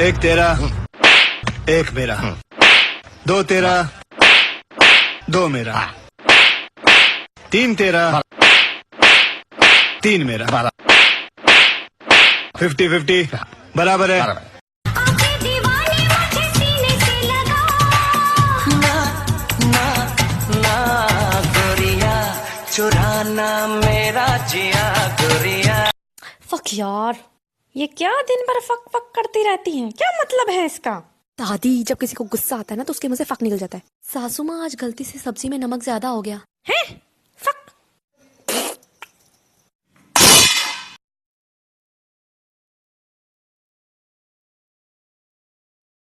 एक तेरा, एक मेरा, दो तेरा, दो मेरा, तीन तेरा, तीन मेरा, 50-50 बराबर है। चुराना मेरा जिया गोरिया। फक यार, ये क्या दिन भर फक फक करती रहती हैं, क्या मतलब है इसका? दादी, जब किसी को गुस्सा आता है ना तो उसके मुंह से फक निकल जाता है। सासू माँ, आज गलती से सब्जी में नमक ज्यादा हो गया है।